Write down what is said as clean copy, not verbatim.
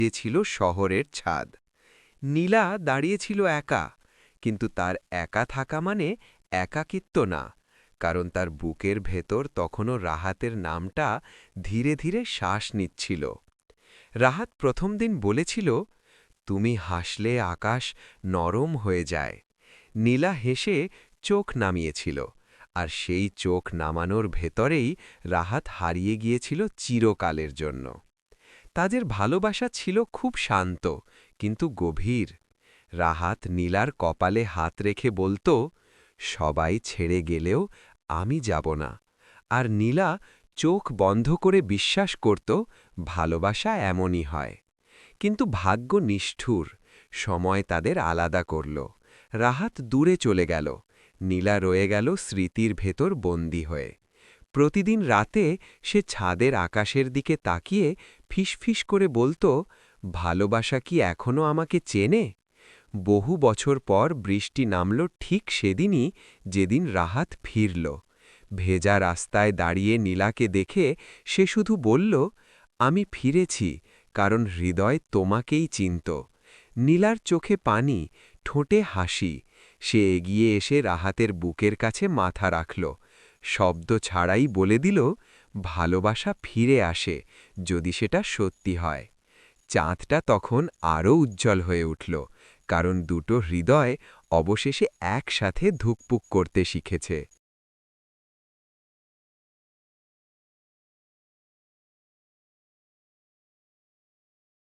ছিল শহরের ছাদ। নীলা দাঁড়িয়েছিল একা, কিন্তু তার একা থাকা মানে একাকিত্ব না, কারণ তার বুকের ভেতর তখনও রাহাতের নামটা ধীরে ধীরে শ্বাস নিচ্ছিল। রাহাত প্রথম দিন বলেছিল, তুমি হাসলে আকাশ নরম হয়ে যায়। নীলা হেসে চোখ নামিয়েছিল, আর সেই চোখ নামানোর ভেতরেই রাহাত হারিয়ে গিয়েছিল চিরকালের জন্য। তাদের ভালোবাসা ছিল খুব শান্ত, কিন্তু গভীর। রাহাত নীলার কপালে হাত রেখে বলতো, সবাই ছেড়ে গেলেও আমি যাব না। আর নীলা চোখ বন্ধ করে বিশ্বাস করত, ভালোবাসা এমনই হয়। কিন্তু ভাগ্য নিষ্ঠুর, সময় তাদের আলাদা করল। রাহাত দূরে চলে গেল, নীলা রয়ে গেল স্মৃতির ভেতর বন্দী হয়ে। প্রতিদিন রাতে সে ছাদের আকাশের দিকে তাকিয়ে ফিসফিস করে বলতো, ভালোবাসা কি এখনো আমাকে চেনে? বহু বছর পর বৃষ্টি নামল ঠিক সেদিনই, যেদিন রাহাত ফিরল। ভেজা রাস্তায় দাঁড়িয়ে নীলাকে দেখে সে শুধু বলল, আমি ফিরেছি, কারণ হৃদয় তোমাকেই চিনত। নীলার চোখে পানি, ঠোঁটে হাসি। সে এগিয়ে এসে রাহাতের বুকের কাছে মাথা রাখল, শব্দ ছাড়াই বলে দিল, ভালোবাসা ফিরে আসে যদি সেটা সত্যি হয়। চাঁদটা তখন আরও উজ্জ্বল হয়ে উঠল, কারণ দুটো হৃদয় অবশেষে একসাথে ধুকপুক করতে শিখেছে।